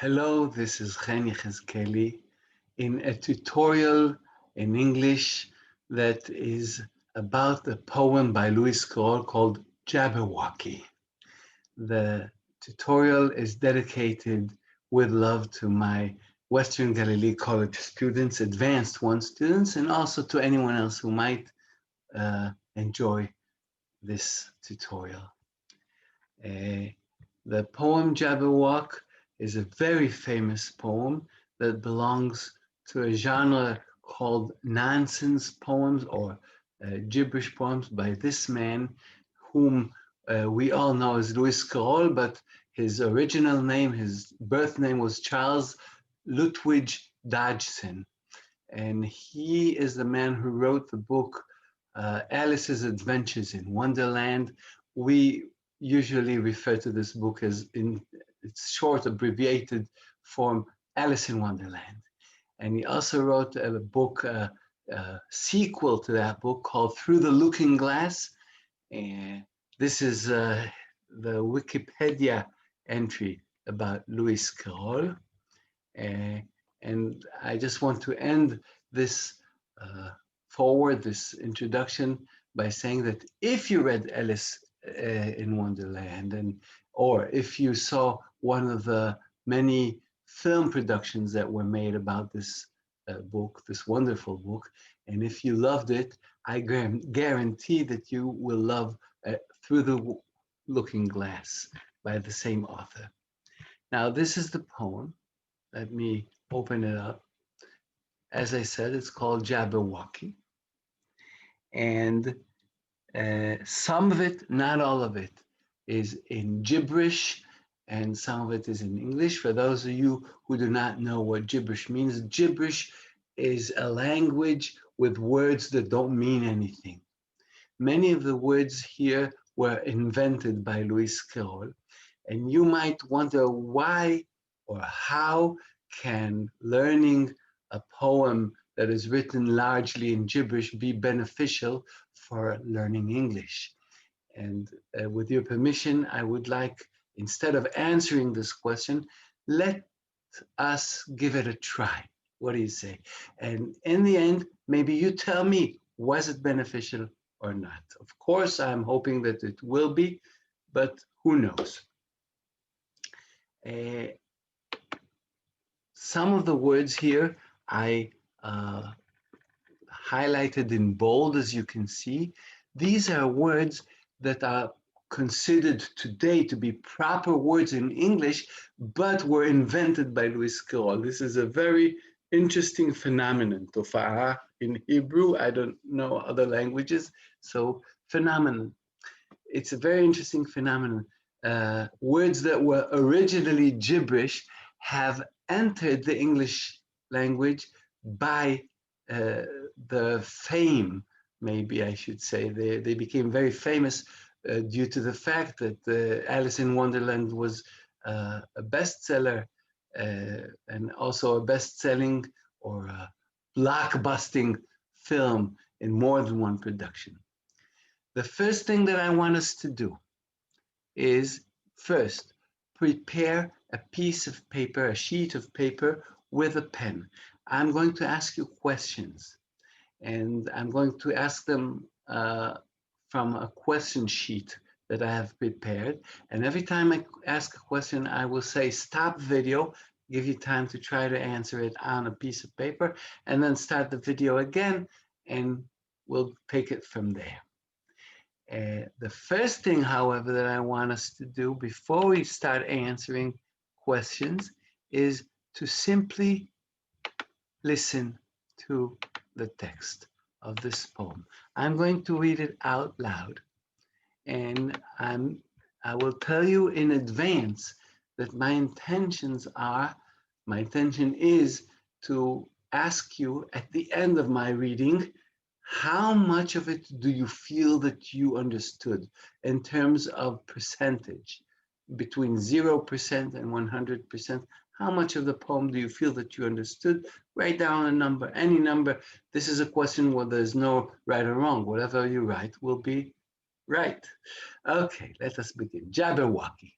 Hello, this is Chen Yehezkely in a tutorial in English that is about a poem by Lewis Carroll called Jabberwocky. The tutorial is dedicated with love to my Western Galilee College students, advanced one students, and also to anyone else who might enjoy this tutorial. The poem Jabberwock is a very famous poem that belongs to a genre called nonsense poems or gibberish poems by this man whom we all know as Lewis Carroll, but his original name, his birth name was Charles Lutwidge Dodgson. And he is the man who wrote the book Alice's Adventures in Wonderland. We usually refer to this book as, in its short abbreviated form, Alice in Wonderland. And he also wrote a book, sequel to that book called Through the Looking Glass. And this is the Wikipedia entry about Lewis Carroll. And I just want to end this this introduction by saying that if you read Alice in Wonderland, or if you saw one of the many film productions that were made about this book, this wonderful book, and if you loved it, I guarantee that you will love Through the Looking Glass by the same author. Now, this is the poem. Let me open it up. As I said, it's called Jabberwocky. And some of it, not all of it, is in gibberish, and some of it is in English. For those of you who do not know what gibberish means, gibberish is a language with words that don't mean anything. Many of the words here were invented by Lewis Carroll, and you might wonder why or how can learning a poem that is written largely in gibberish be beneficial for learning English. And with your permission, I would like, instead of answering this question, let us give it a try. What do you say? And in the end, maybe you tell me, was it beneficial or not? Of course, I'm hoping that it will be, but who knows? Some of the words here I highlighted in bold, as you can see. These are words that are considered today to be proper words in English, but were invented by Lewis Carroll. This is a very interesting phenomenon. Tofa'ah in Hebrew, I don't know other languages, so phenomenon. It's a very interesting phenomenon. Words that were originally gibberish have entered the English language by the fame, maybe I should say. They became very famous due to the fact that Alice in Wonderland was a bestseller and also a best-selling or a blockbusting film in more than one production. The first thing that I want us to do is first prepare a piece of paper, a sheet of paper with a pen. I'm going to ask you questions, and I'm going to ask them from a question sheet that I have prepared. And every time I ask a question, I will say, stop video, give you time to try to answer it on a piece of paper, and then start the video again, and we'll take it from there. The first thing, however, that I want us to do before we start answering questions is to simply listen to the text of this poem. I'm going to read it out loud, and I will tell you in advance that my intention is to ask you at the end of my reading, how much of it do you feel that you understood in terms of percentage, between 0% and 100%? How much of the poem do you feel that you understood? Write down a number, any number. This is a question where there's no right or wrong. Whatever you write will be right. Okay, let us begin. Jabberwocky.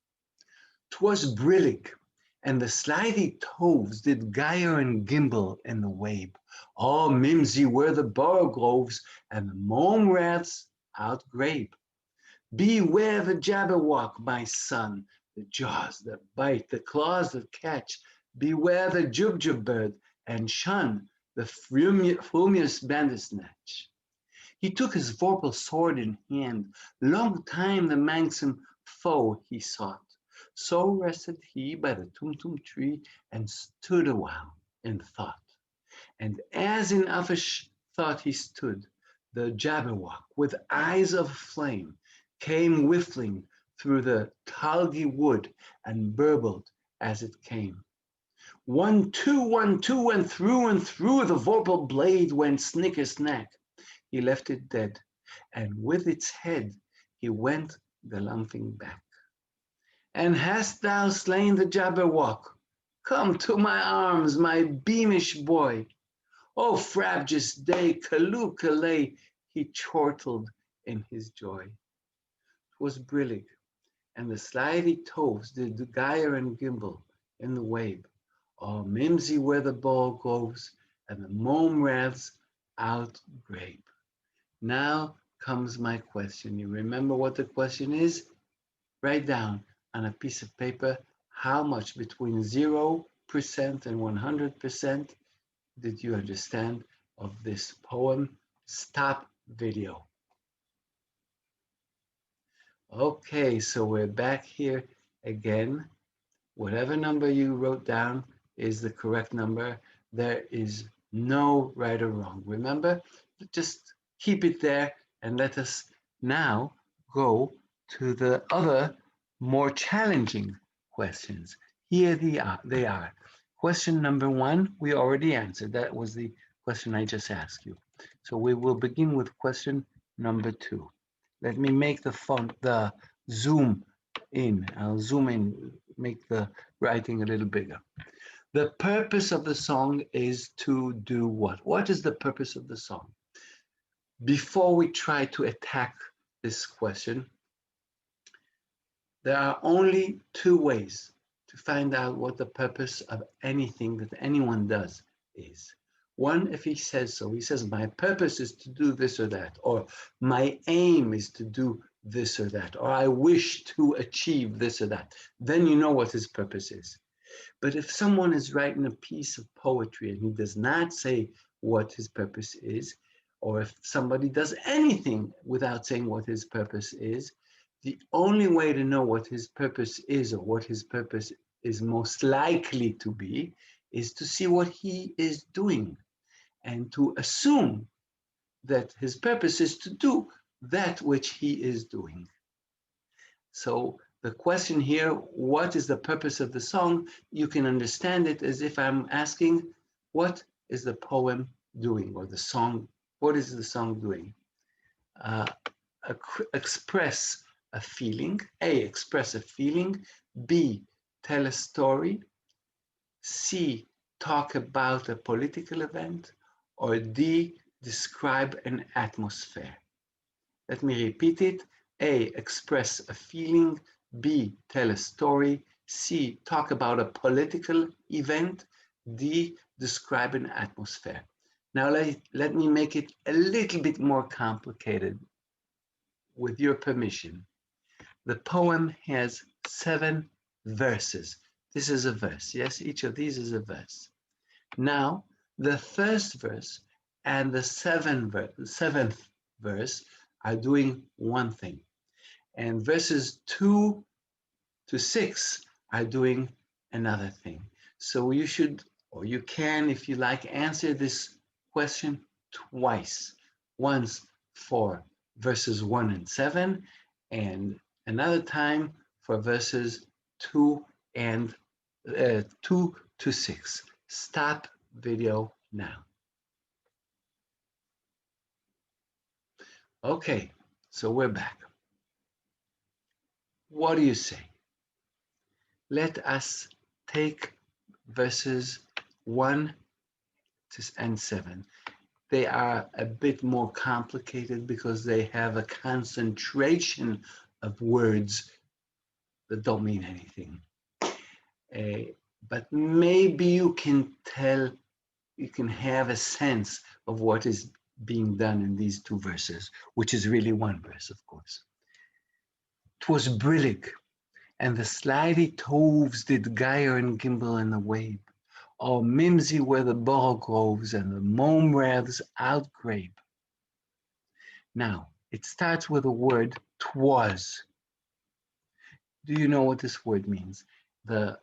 'Twas brillig, And the slithy toves did gyre and gimble in the wabe. All mimsy were the borogoves, and the mome rats outgrabe. Beware the Jabberwock, my son, the jaws that bite, the claws that catch. Beware the Jubjub bird, and shun the frumious bandersnatch. He took his vorpal sword in hand, long time the manxome foe he sought. So rested he by the tumtum tree, and stood awhile in thought. And as in uffish thought he stood, the Jabberwock, with eyes of flame, came whiffling through the tulgey wood, and burbled as it came. 1, 2, 1, 2, and through the vorpal blade went snicker snack. He left it dead, and with its head he went galumphing back. And hast thou slain the Jabberwock? Come to my arms, my beamish boy. O frabjous day, Callooh Callay, he chortled in his joy. 'Twas brillig, and the slithy toves did gyre and gimble in the wabe. All mimsy were the borogoves, and the mome rats outgrabe. Now comes my question. You remember what the question is? Write down on a piece of paper how much between 0% and 100% did you understand of this poem. Stop video. Okay, so we're back here again. Whatever number you wrote down is the correct number. There is no right or wrong. Remember, just keep it there and let us now go to the other more challenging questions. Here they are. Question number 1, we already answered. That was the question I just asked you. So we will begin with question number 2. Let me make the zoom in. I'll zoom in, make the writing a little bigger. The purpose of the song is to do what? What is the purpose of the song? Before we try to attack this question, there are only 2 ways to find out what the purpose of anything that anyone does is. One, if he says so, he says, my purpose is to do this or that, or my aim is to do this or that, or I wish to achieve this or that. Then you know what his purpose is. But if someone is writing a piece of poetry and he does not say what his purpose is, or if somebody does anything without saying what his purpose is, the only way to know what his purpose is or what his purpose is most likely to be is to see what he is doing and to assume that his purpose is to do that which he is doing. So the question here, what is the purpose of the song? You can understand it as if I'm asking, what is the poem doing, or the song, what is the song doing? Express a feeling. A, express a feeling. B, tell a story. C, talk about a political event. Or D, describe an atmosphere. Let me repeat it. A, express a feeling. B, tell a story. C, talk about a political event. D, describe an atmosphere. Now let me make it a little bit more complicated with your permission. The poem has 7 verses. This is a verse, yes? Each of these is a verse. Now, the first verse and the 7th verse are doing one thing. And verses 2 to 6 are doing another thing. So you should, or you can, if you like, answer this question twice. Once for verses 1 and 7, and another time for verses 2 to 6. Stop video now. Okay, so we're back. What do you say? Let us take verses 1 and 7. They are a bit more complicated because they have a concentration of words that don't mean anything. but maybe you can tell, you can have a sense of what is being done in these two verses, which is really one verse, of course. 'Twas brillig, and the slithy toves did gyre and gimble in the wabe. All mimsy were the borough groves, and the mome raths outgrabe. Now, it starts with the word 'twas. Do you know what this word means? The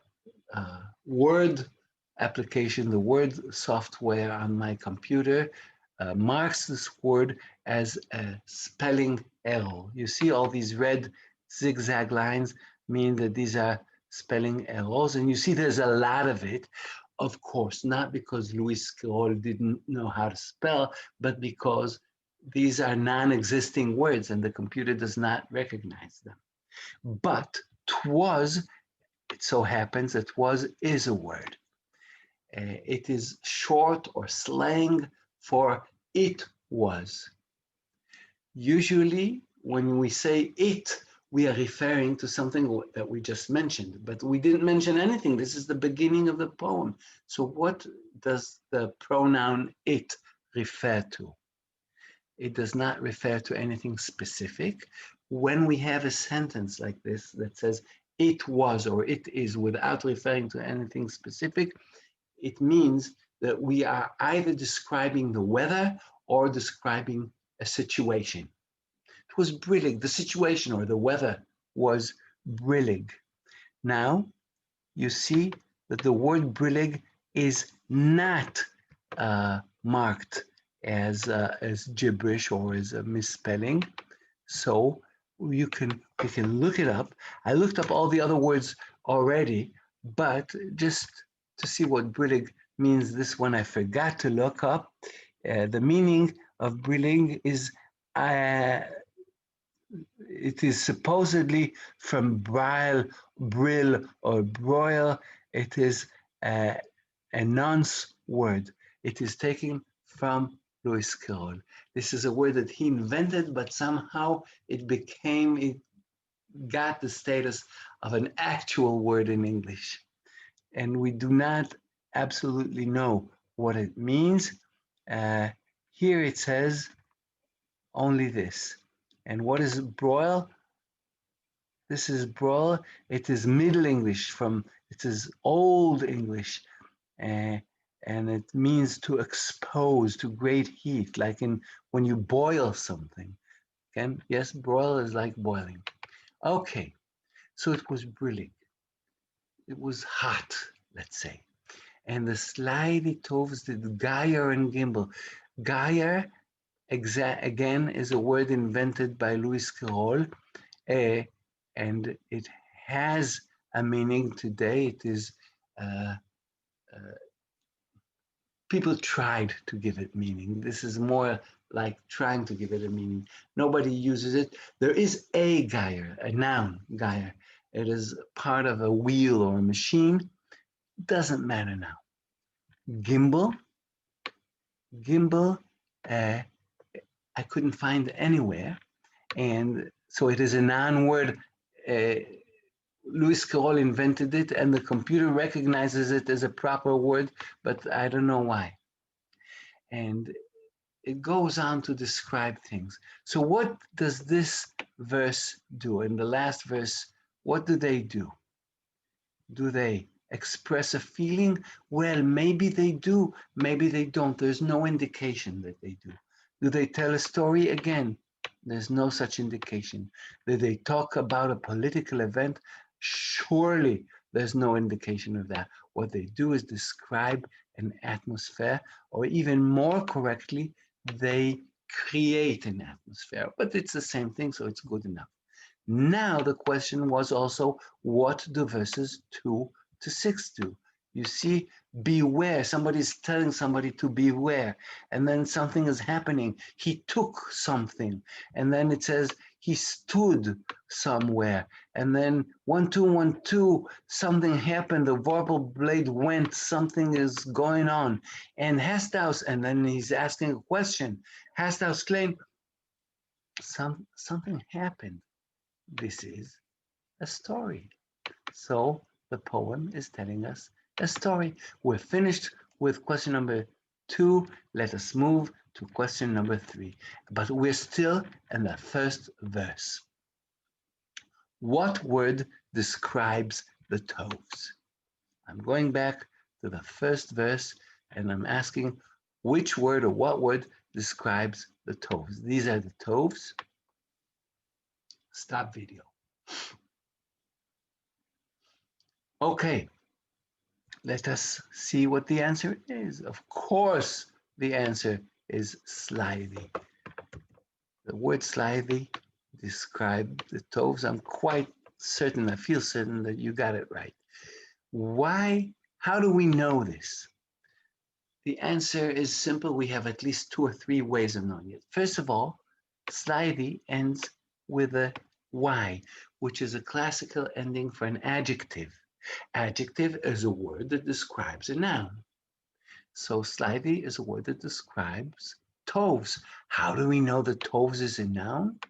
word application, the word software on my computer marks this word as a spelling error. You see all these red zigzag lines mean that these are spelling errors, and you see there's a lot of it. Of course, not because Louis Carroll didn't know how to spell, but because these are non-existing words and the computer does not recognize them. But 'twas, it so happens that 'twas is a word. It is short or slang for it was. Usually, when we say it, we are referring to something that we just mentioned, but we didn't mention anything. This is the beginning of the poem. So what does the pronoun it refer to? It does not refer to anything specific. When we have a sentence like this that says it was or it is without referring to anything specific, it means that we are either describing the weather or describing a situation. It was brillig, the situation or the weather was brillig. Now, you see that the word brillig is not marked as gibberish or as a misspelling. So we can look it up. I looked up all the other words already, but just to see what brillig means, this one I forgot to look up. The meaning of brillig is it is supposedly from brile, brill, or broil. It is a nonce word. It is taken from Lewis Carroll. This is a word that he invented, but somehow it got the status of an actual word in English. And we do not absolutely know what it means. Here it says only this. And what is broil? This is broil. It is Middle English it is Old English. And it means to expose to great heat, like when you boil something. Okay? Yes, broil is like boiling. Okay, so it was brillig. It was hot, let's say. And the slithy toves did gyre and gimble. Gyre, again, is a word invented by Louis Carroll, and it has a meaning today. It is people tried to give it meaning. This is more like trying to give it a meaning. Nobody uses it. There is a gyre, a noun gyre. It is part of a wheel or a machine. Doesn't matter now. Gimbal, gimbal, I couldn't find anywhere. And so it is a noun word. Louis Carroll invented it, and the computer recognizes it as a proper word, but I don't know why. And it goes on to describe things. So what does this verse do? In the last verse, what do they do? Do they express a feeling? Well, maybe they do, maybe they don't. There's no indication that they do. Do they tell a story? Again, there's no such indication. Do they talk about a political event? Surely there's no indication of that. What they do is describe an atmosphere, or even more correctly, they create an atmosphere. But it's the same thing, so it's good enough. Now the question was also, what do verses 2 to 6 do? You see, beware. Somebody's telling somebody to beware. And then something is happening. He took something. And then it says he stood somewhere. And then 1, 2, 1, 2, something happened. The vorpal blade went. Something is going on. And hast thou, and then he's asking a question. Hast thou slain? Something happened. This is a story. So the poem is telling us a story. We're finished with question number 2. Let us move to question number 3. But we're still in the first verse. What word describes the toves? I'm going back to the first verse and I'm asking which word or what word describes the toves. These are the toves. Stop video. Okay, let us see what the answer is. Of course, the answer is slithy. The word slithy describes the toves. I'm quite certain, I feel certain that you got it right. Why? How do we know this? The answer is simple. We have at least 2 or 3 ways of knowing it. First of all, slithy ends with a Y, which is a classical ending for an adjective. Adjective is a word that describes a noun. So slithy is a word that describes toves. How do we know that toves is a noun?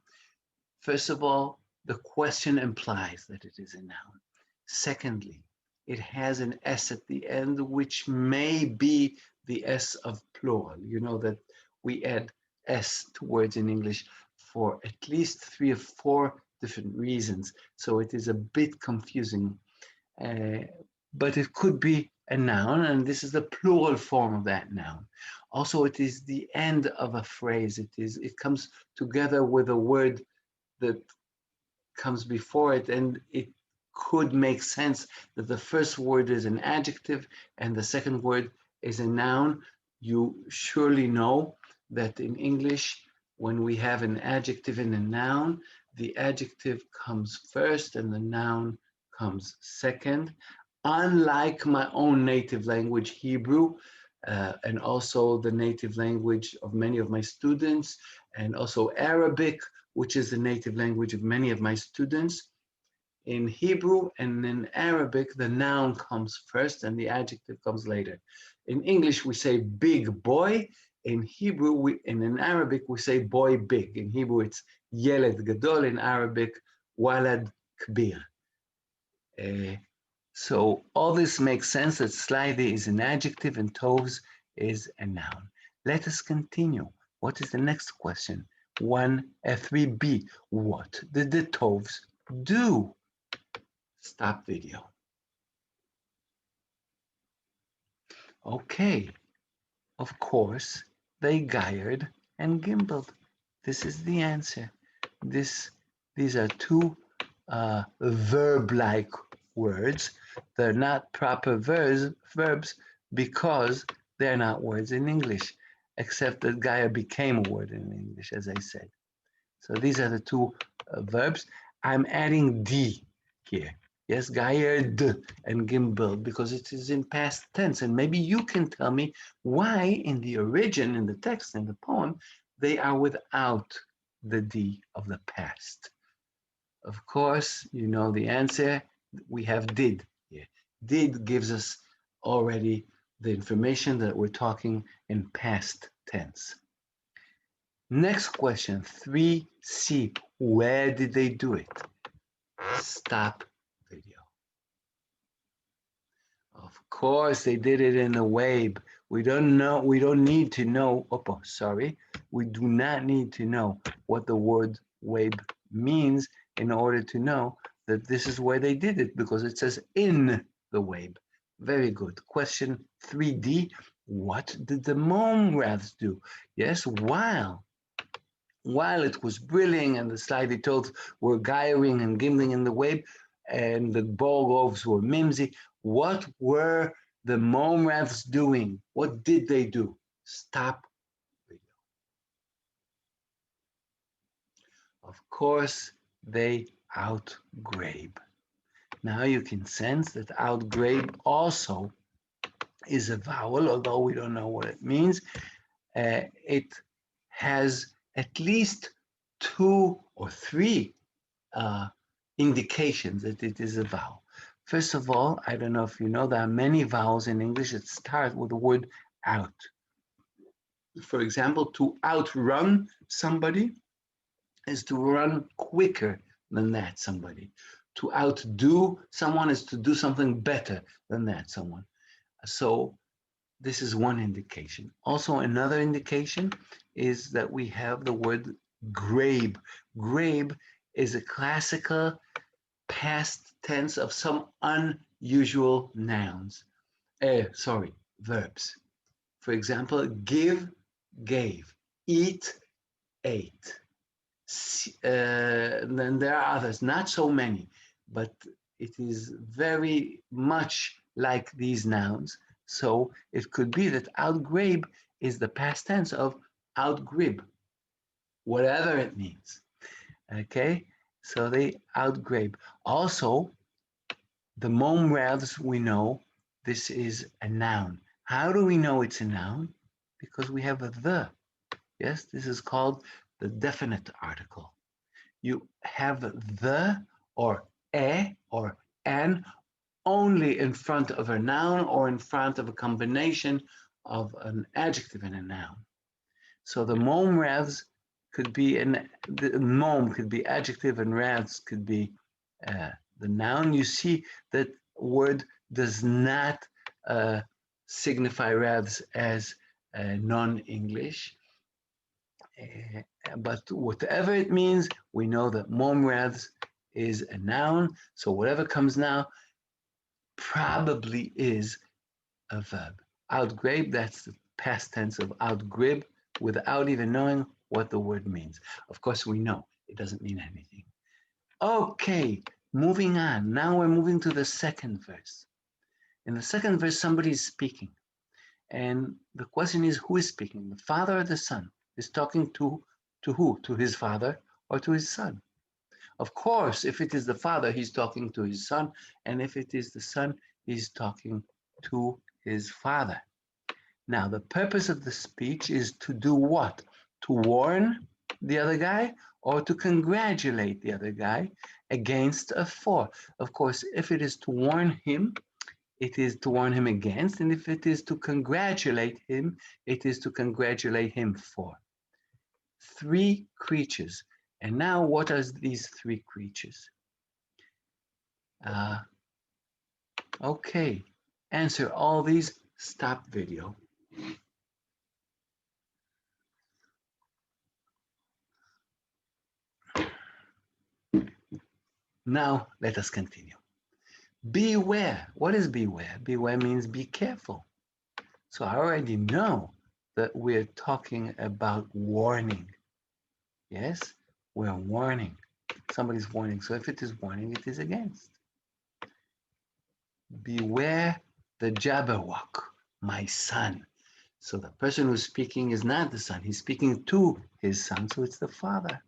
First of all, the question implies that it is a noun. Secondly, it has an S at the end, which may be the S of plural. You know that we add S to words in English for at least 3 or 4 different reasons. So it is a bit confusing. But it could be a noun, and this is the plural form of that noun. Also, it is the end of a phrase. It comes together with a word that comes before it, and it could make sense that the first word is an adjective and the second word is a noun. You surely know that in English, when we have an adjective and a noun, the adjective comes first and the noun comes second. Unlike my own native language, Hebrew, and also the native language of many of my students, and also Arabic, which is the native language of many of my students. In Hebrew and in Arabic, the noun comes first and the adjective comes later. In English, we say big boy. In Hebrew, and in Arabic, we say boy big. In Hebrew, it's yeled gadol. In Arabic, walad kbir. So all this makes sense that slithy is an adjective and toves is a noun. Let us continue. What is the next question? 3b. What did the toves do? Stop video. Okay, of course, they gyred and gimbled. This is the answer. These are 2 verb-like words. They're not proper verbs because they're not words in English, except that gyre became a word in English, as I said. So these are the 2 verbs. I'm adding D here. Yes, gyred and gimbled, because it is in past tense. And maybe you can tell me why in the origin, in the text, in the poem, they are without the D of the past. Of course, you know the answer. We have did here. Did gives us already the information that we're talking in past tense. Next question, 3C. Where did they do it? Stop video. Of course, they did it in the Wabe. We don't need to know, we do not need to know what the word Wabe means in order to know that this is where they did it, because it says in the Wabe. Very good. Question 3D, what did the mome raths do? Yes, while it was brilliant and the slithy toads were gyring and gimbling in the Wabe, and the borogoves were mimsy, what were the mome raths doing? What did they do? Stop video. Of course, they outgrabe. Now you can sense that outgrabe also is a vowel, although we don't know what it means. It has at least 2 or 3 indications that it is a vowel. First of all, I don't know if you know, there are many vowels in English that start with the word out. For example, to outrun somebody is to run quicker than that somebody. To outdo someone is to do something better than that someone. So this is one indication. Also, another indication is that we have the word grabe. Grabe is a classical past tense of some unusual nouns. Verbs. For example, give, gave, eat, ate. Then there are others, not so many, but it is very much like these nouns. So it could be that outgrabe is the past tense of outgrib, whatever it means. Okay, so they outgrabe. Also, the momraths, we know this is a noun. How do we know it's a noun? Because we have a the. Yes, this is called the definite article. You have the or a or an only in front of a noun or in front of a combination of an adjective and a noun. So the mom raths could be the mom could be adjective and raths could be the noun. You see that word does not signify raths as non-English. But whatever it means, we know that momraths is a noun. So whatever comes now probably is a verb. Outgrabe, that's the past tense of outgrib without even knowing what the word means. Of course, we know it doesn't mean anything. Okay, moving on. Now we're moving to the second verse. In the second verse, somebody is speaking. And the question is, who is speaking? The father or the son? Is talking to who? To his father or to his son? Of course, if it is the father, he's talking to his son. And if it is the son, he's talking to his father. Now, the purpose of the speech is to do what? To warn the other guy or to congratulate the other guy against a for. Of course, if it is to warn him, it is to warn him against. And if it is to congratulate him, it is to congratulate him for. Three creatures. And now, what are these three creatures? Okay, answer all these, stop video. Now, let us continue. Beware. What is beware? Beware means be careful. So I already know that we're talking about warning. Yes, we're warning. Somebody's warning. So if it is warning, it is against. Beware the Jabberwock, my son. So the person who's speaking is not the son. He's speaking to his son. So it's the father.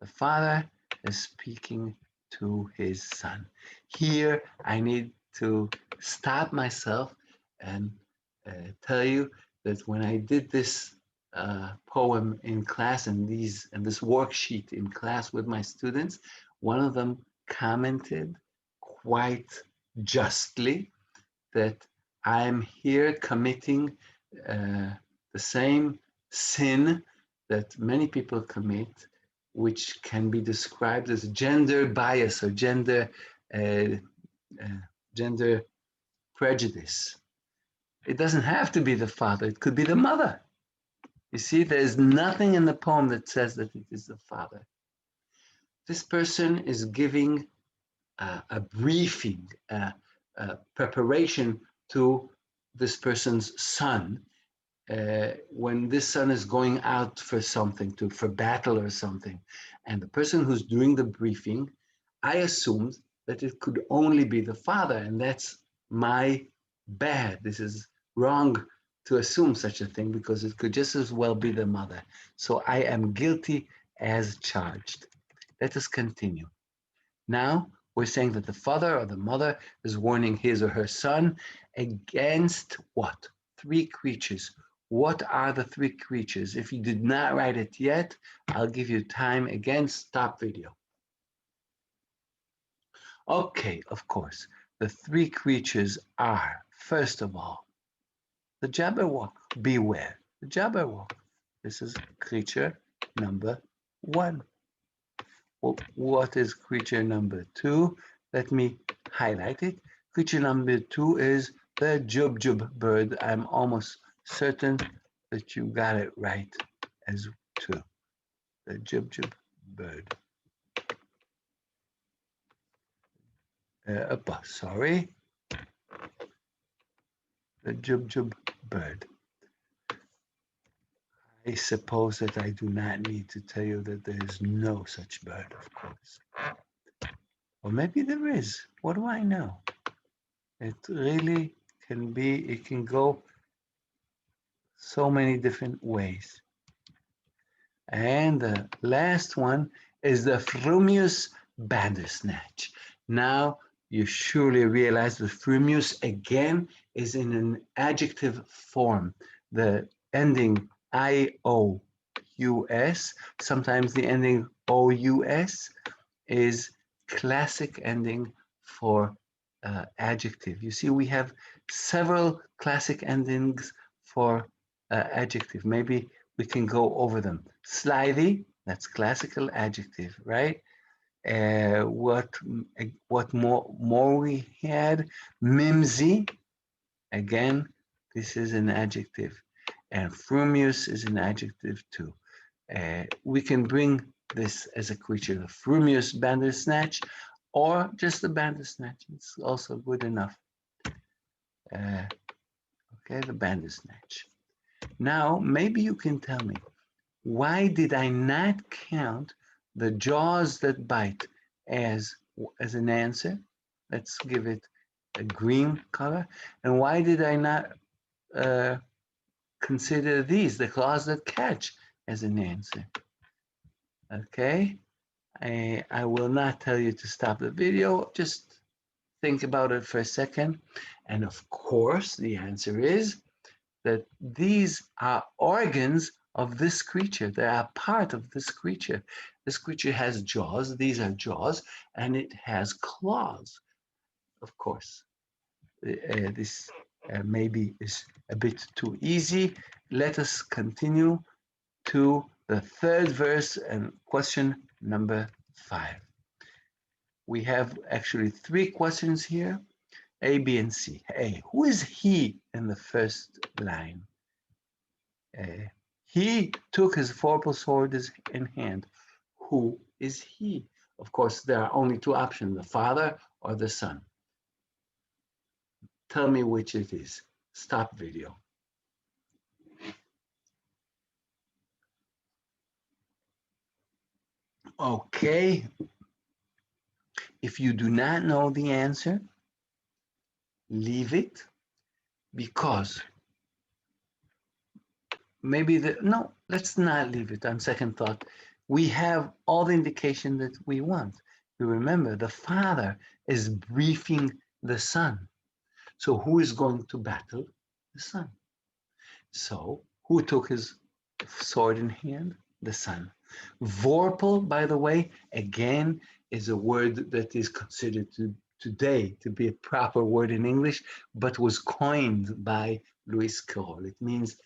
The father is speaking to his son. Here, I need to stop myself and tell you that when I did this poem in class and this worksheet in class with my students, one of them commented quite justly that I'm here committing the same sin that many people commit, which can be described as gender bias or gender prejudice. It doesn't have to be the father, it could be the mother. You see, there's nothing in the poem that says that it is the father. This person is giving a briefing, a preparation to this person's son when this son is going out for something, for battle or something. And the person who's doing the briefing, I assumed that it could only be the father, and that's my bad. This is wrong to assume such a thing because it could just as well be the mother. So I am guilty as charged. Let us continue. Now we're saying that the father or the mother is warning his or her son against what? Three creatures. What are the three creatures? If you did not write it yet, I'll give you time again. Stop video. Okay, of course. The three creatures are, first of all, the Jabberwock. Beware. The Jabberwock. This is creature number one. Well, what is creature number two? Let me highlight it. Creature number 2 is the Jubjub bird. I'm almost certain that you got it right as too. The Jubjub bird. Sorry. The Jubjub bird. I suppose that I do not need to tell you that there is no such bird, of course. Or maybe there is. What do I know? It really can be, it can go so many different ways. And the last one is the Frumius Bandersnatch. Now, you surely realize the Frumius again is in an adjective form. The ending I-O-U-S, sometimes the ending O-U-S is classic ending for adjective. You see, we have several classic endings for adjective. Maybe we can go over them. Slithy, that's classical adjective, right? What more we had? Mimsy, again, this is an adjective. And frumious is an adjective too. We can bring this as a creature, the frumious bandersnatch, or just the bandersnatch. It's also good enough. Okay, the bandersnatch. Now, maybe you can tell me, why did I not count the jaws that bite as an answer? Let's give it a green color. And why did I not consider these, the claws that catch, as an answer? Okay, I will not tell you to stop the video. Just think about it for a second. And of course, the answer is that these are organs of this creature. They are part of this creature. This creature has jaws. These are jaws, and it has claws. Of course, this maybe is a bit too easy. Let us continue to the third verse and question number 5. We have actually 3 questions here, A, B, and C. A, who is he in the first line? He took his vorpal sword in hand. Who is he? Of course, there are only 2 options, the father or the son. Tell me which it is. Stop video. Okay. If you do not know the answer, leave it, because maybe no, let's not leave it on second thought. We have all the indication that we want. You remember, the father is briefing the son. So who is going to battle? The son. So who took his sword in hand? The son. Vorpal, by the way, again, is a word that is considered today to be a proper word in English, but was coined by Lewis Carroll. It means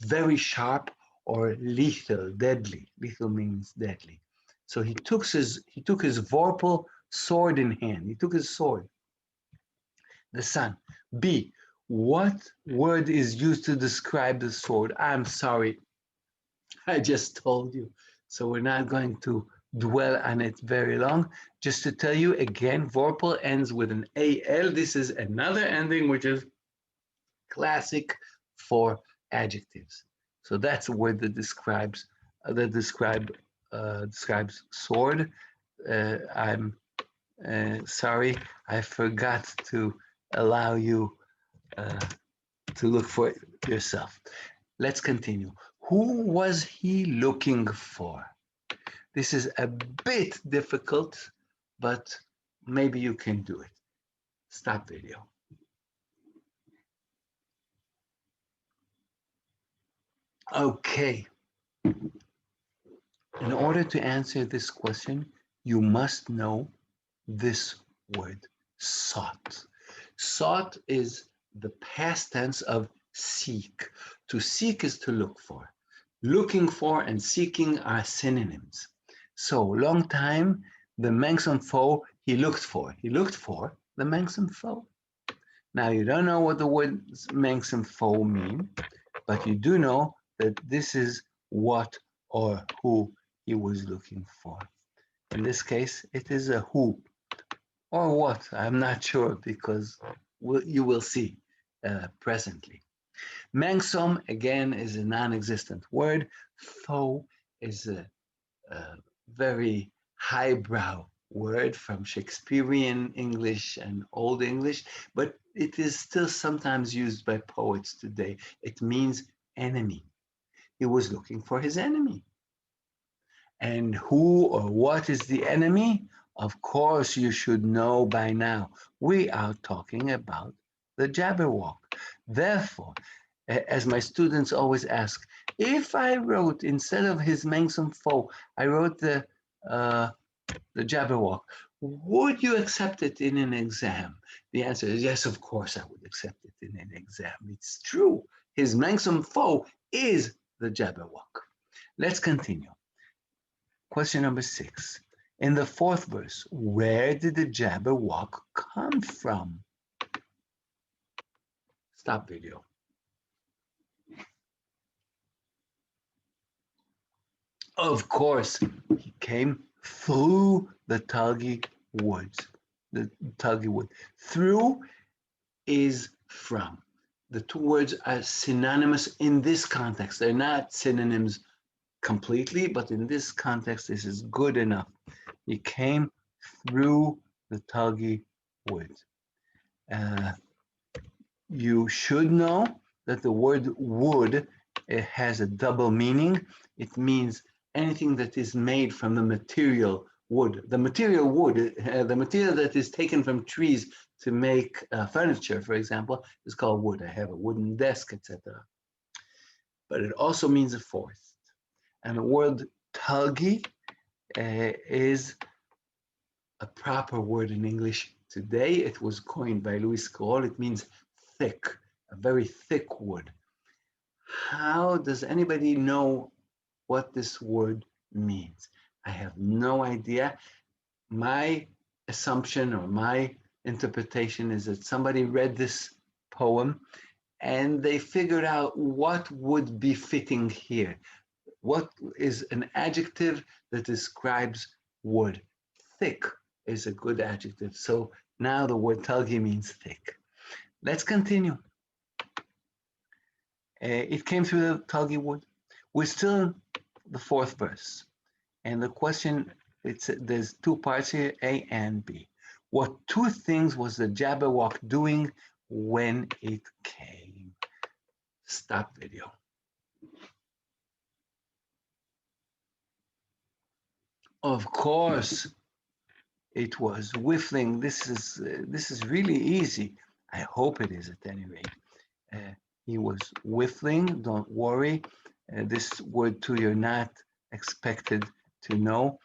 very sharp or lethal, deadly. Lethal means deadly. So he took his vorpal sword in hand. He took his sword. The son. B, what word is used to describe the sword? I'm sorry, I just told you. So we're not going to dwell on it very long. Just to tell you again, vorpal ends with an AL. This is another ending which is classic for adjectives. So that's a word that describes sword. I'm sorry, I forgot to allow you to look for it yourself. Let's continue. Who was he looking for? This is a bit difficult, but maybe you can do it. Stop video. Okay. In order to answer this question, you must know this word, sought. Sought is the past tense of seek. To seek is to look for. Looking for and seeking are synonyms. So long time, the Manx on foe, he looked for. He looked for, the Manxum foe. Now, you don't know what the words Manxum foe mean, but you do know that this is what or who he was looking for. In this case, it is a who or what. I'm not sure because you will see presently. Manxum, again, is a non-existent word. Foe is a very highbrow word from Shakespearean English and Old English, but it is still sometimes used by poets today. It means enemy. He was looking for his enemy. And who or what is the enemy? Of course, you should know by now. We are talking about the Jabberwock. Therefore, as my students always ask, if I wrote, instead of his Manxum foe, I wrote the Jabberwock, would you accept it in an exam? The answer is yes, of course I would accept it in an exam. It's true. His Manxum foe is the Jabberwock. Let's continue. Question number 6. In the 4th verse, where did the Jabberwock come from? Stop video. Of course, he came through the Tulgey woods. The Tulgey wood. Through is from. The two words are synonymous in this context. They're not synonyms completely, but in this context, this is good enough. He came through the Tulgey woods. You should know that the word wood, it has a double meaning. It means anything that is made from the material wood. The material wood, the material that is taken from trees to make furniture, for example, is called wood. I have a wooden desk, etc. But it also means a forest. And the word tulgey is a proper word in English today. It was coined by Lewis Carroll. It means thick, a very thick wood. How does anybody know what this word means? I have no idea. My assumption or my interpretation is that somebody read this poem and they figured out what would be fitting here. What is an adjective that describes wood? Thick is a good adjective. So now the word tulgey means thick. Let's continue. It came through the Tulgey wood. We're still in the 4th verse. And the question, there's 2 parts here, A and B. What 2 things was the Jabberwock doing when it came? Stop video. Of course, it was whiffling. This is really easy. I hope it is at any rate. He was whiffling. Don't worry. This word too, you're not expected to know,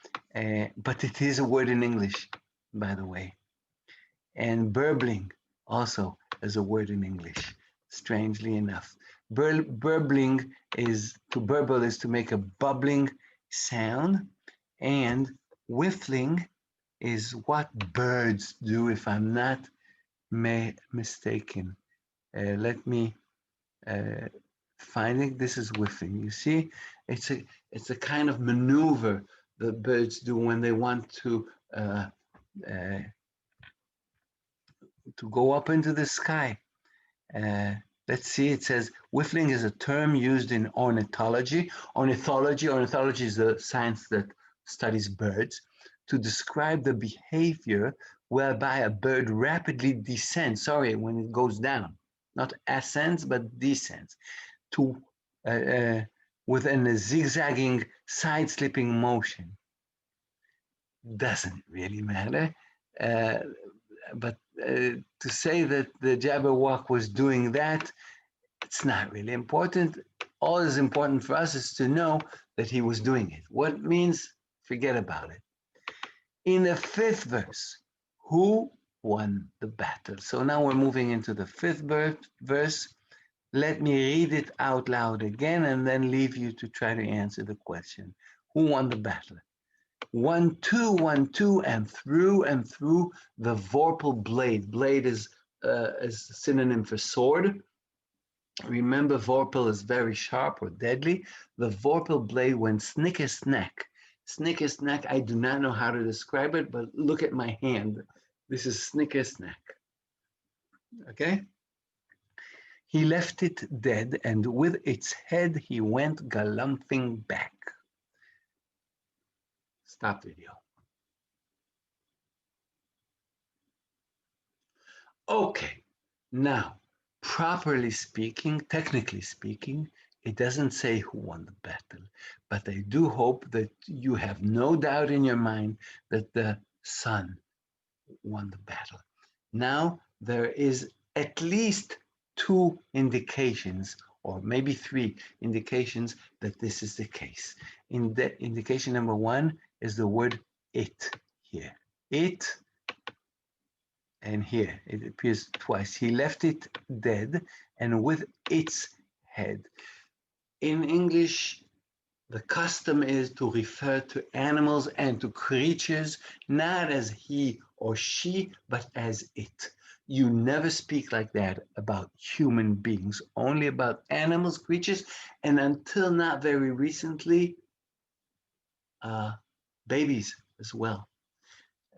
but it is a word in English, by the way. And burbling also is a word in English, strangely enough. Burbling is, to burble is to make a bubbling sound, and whiffling is what birds do, if I'm not mistaken. Let me find it. This is whiffling. You see, it's a kind of maneuver that birds do when they want to go up into the sky. Let's see, it says whiffling is a term used in ornithology. Ornithology is the science that studies birds, to describe the behavior whereby a bird rapidly descends, when it goes down, not ascends, but descends, to within a zigzagging, side-slipping motion. Doesn't really matter. But to say that the Jabberwock was doing that, it's not really important. All is important for us is to know that he was doing it. What it means, forget about it. In the 5th verse, who won the battle? So now we're moving into the 5th verse. Let me read it out loud again and then leave you to try to answer the question. Who won the battle? 1, 2, 1, 2, and through the vorpal blade. Blade is a synonym for sword. Remember, vorpal is very sharp or deadly. The vorpal blade went snicker snack. Snicker snack, I do not know how to describe it, but look at my hand. This is snicker snack. Okay? He left it dead, and with its head he went galumphing back. Stop video. Okay, now, properly speaking, technically speaking, it doesn't say who won the battle, but I do hope that you have no doubt in your mind that the sun won the battle. Now, there is at least 2 indications, or maybe 3 indications that this is the case. In the indication number 1 is the word it here. It, and here it appears twice. He left it dead and with its head. In English, the custom is to refer to animals and to creatures not as he or she, but as it. You never speak like that about human beings, only about animals, creatures, and until not very recently, babies as well.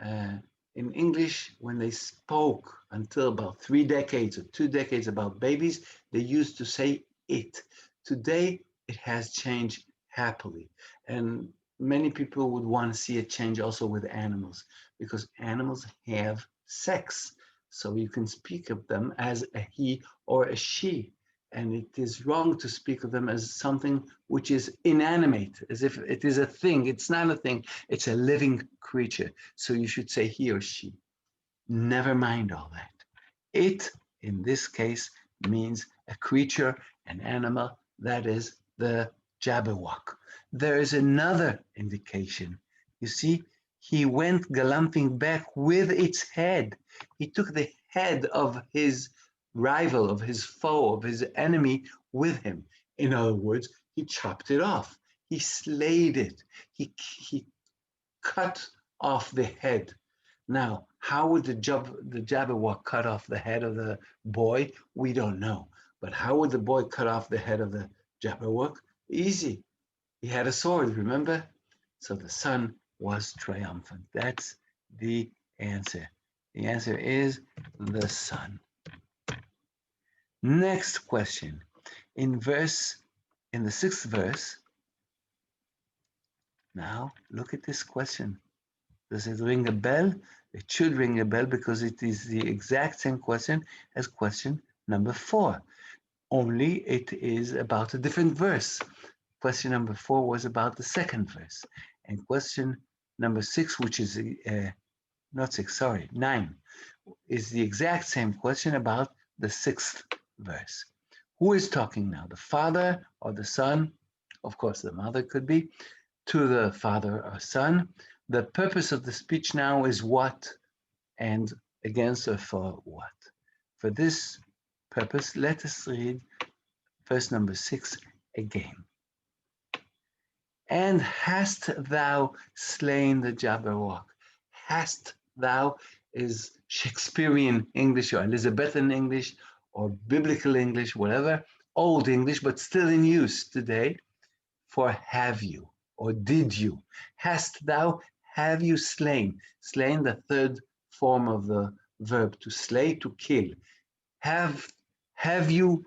In English, when they spoke until about 3 decades or 2 decades about babies, they used to say it. Today, it has changed happily. And many people would want to see a change also with animals because animals have sex. So you can speak of them as a he or a she. And it is wrong to speak of them as something which is inanimate, as if it is a thing. It's not a thing, it's a living creature. So you should say he or she. Never mind all that. It, in this case, means a creature, an animal, that is the Jabberwock. There is another indication. You see, he went galumphing back with its head. He took the head of his rival, of his foe, of his enemy with him. In other words, he chopped it off. He slayed it. He cut off the head. Now, how would the Jabberwock cut off the head of the boy? We don't know. But how would the boy cut off the head of the Jabberwock? Easy. He had a sword, remember? So the sun was triumphant. That's the answer. The answer is the sun. Next question. In the 6th verse, now look at this question. Does it ring a bell? It should ring a bell because it is the exact same question as question number 4. Only it is about a different verse. Question number 4 was about the 2nd verse. And question number 6, which is, not 6, sorry, 9, is the exact same question about the 6th verse. Who is talking now? The father or the son? Of course, the mother could be. To the father or son. The purpose of the speech now is what and against or for what. For this purpose, let us read verse number 6 again. And hast thou slain the Jabberwock? Hast thou is Shakespearean English or Elizabethan English or biblical English, whatever, old English, but still in use today for have you or did you. Hast thou, have you slain? Slain, the 3rd form of the verb to slay, to kill. Have you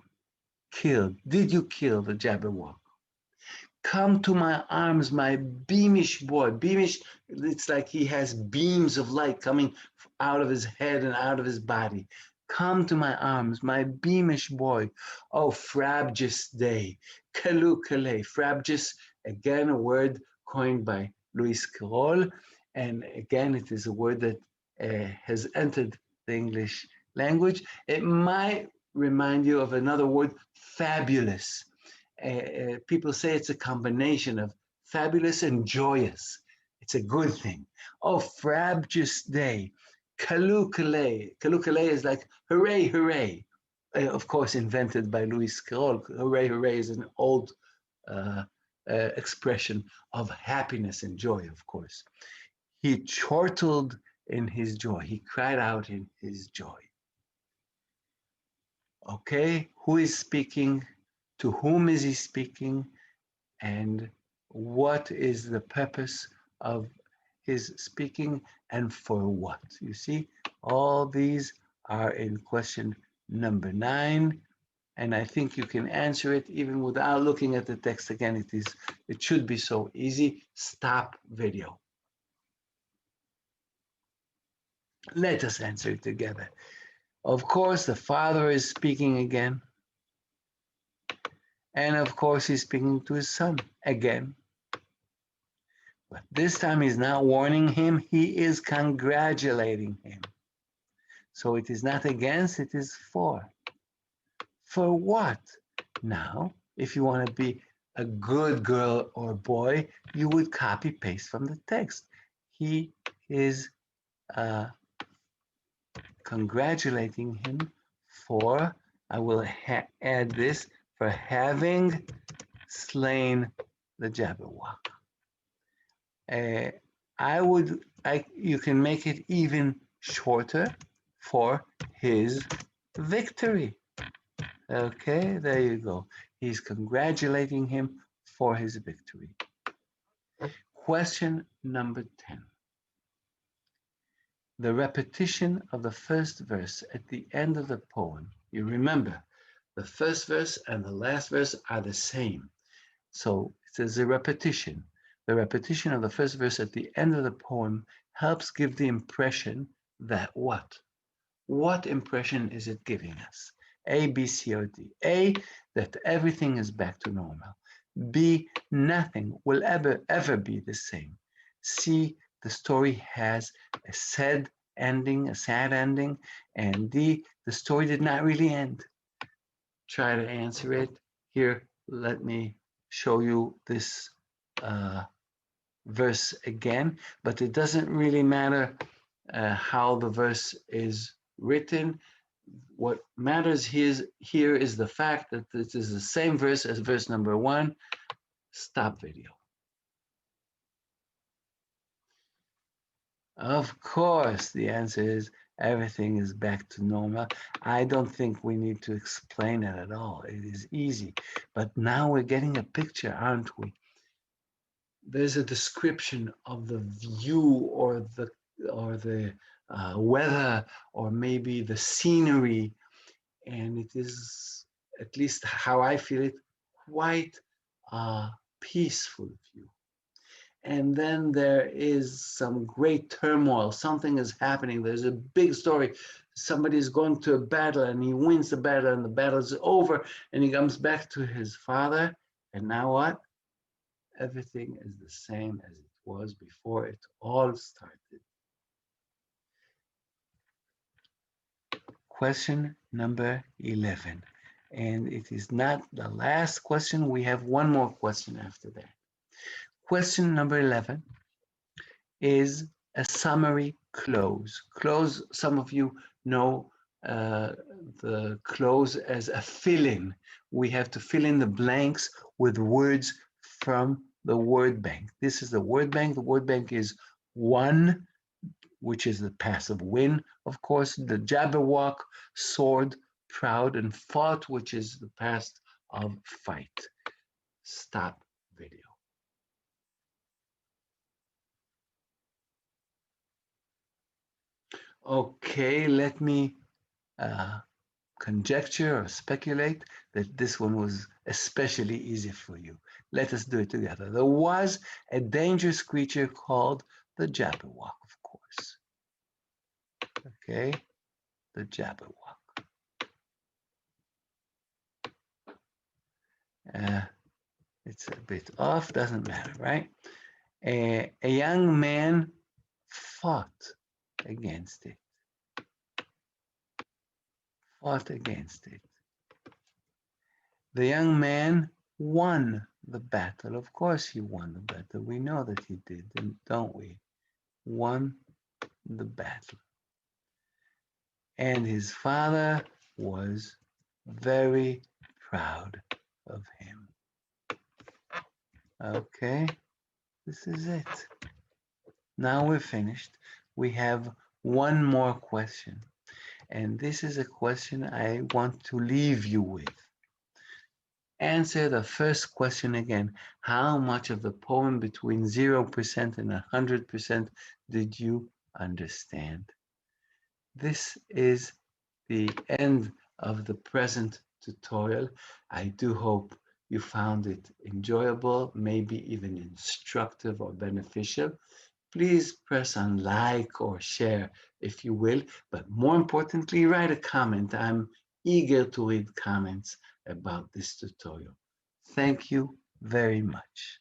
killed? Did you kill the Jabberwock? Come to my arms, my beamish boy. Beamish, it's like he has beams of light coming out of his head and out of his body. Come to my arms, my beamish boy. Oh, frabjous day. Kalu kale. Frabjous, again, a word coined by Lewis Carroll. And again, it is a word that has entered the English language. It might remind you of another word, fabulous. People say it's a combination of fabulous and joyous. It's a good thing. Oh, frabjous day. Kalukale. Kalukale is like hooray, hooray. Of course, invented by Lewis Carroll. Hooray, hooray is an old expression of happiness and joy, of course. He chortled in his joy. He cried out in his joy. Okay, who is speaking? To whom is he speaking? And what is the purpose of his speaking and for what? You see, all these are in question number 9. And I think you can answer it even without looking at the text again. It should be so easy. Stop video. Let us answer it together. Of course, the father is speaking again. And of course, he's speaking to his son again. But this time he's not warning him, he is congratulating him. So it is not against, it is for. For what? Now, if you want to be a good girl or boy, you would copy paste from the text. He is congratulating him for, I will add this, for having slain the Jabberwock. You can make it even shorter, for his victory. Okay, there you go. He's congratulating him for his victory. Question number 10. The repetition of the first verse at the end of the poem. You remember, the first verse and the last verse are the same. So it says a repetition. The repetition of the first verse at the end of the poem helps give the impression that what? What impression is it giving us? A, B, C, or D. A, that everything is back to normal. B, nothing will ever be the same. C, the story has a sad ending. And D, the story did not really end. Try to answer it. Here, let me show you this verse again, but it doesn't really matter how the verse is written. What matters here is the fact that this is the same verse as verse number 1. Stop video. Of course, the answer is everything is back to normal. I don't think we need to explain it at all. It is easy. But now we're getting a picture, aren't we? There's a description of the view or the weather or maybe the scenery, and it is, at least how I feel it, quite a peaceful view. And then there is some great turmoil. Something is happening. There's a big story. Somebody is going to a battle and he wins the battle and the battle is over and he comes back to his father. And now what? Everything is the same as it was before it all started. Question number 11. And it is not the last question. We have one more question after that. Question number 11 is a summary close. Close, some of you know the close as a fill-in. We have to fill in the blanks with words from the word bank. This is the word bank. The word bank is won, which is the passive win, of course, the Jabberwock, sword, proud, and fought, which is the past of fight. Stop video. Okay, let me conjecture or speculate that this one was especially easy for you. Let us do it together. There was a dangerous creature called the Jabberwock, of course. Okay, the Jabberwock. It's a bit off, doesn't matter, right? A young man fought against it. Fought against it. The young man won the battle. Of course he won the battle. We know that he did, don't we? Won the battle. And his father was very proud of him. Okay, this is it. Now we're finished. We have one more question. And this is a question I want to leave you with. Answer the first question again. How much of the poem between 0% and 100% did you understand? This is the end of the present tutorial. I do hope you found it enjoyable, maybe even instructive or beneficial. Please press on like or share if you will, but more importantly, write a comment. I'm eager to read comments about this tutorial. Thank you very much.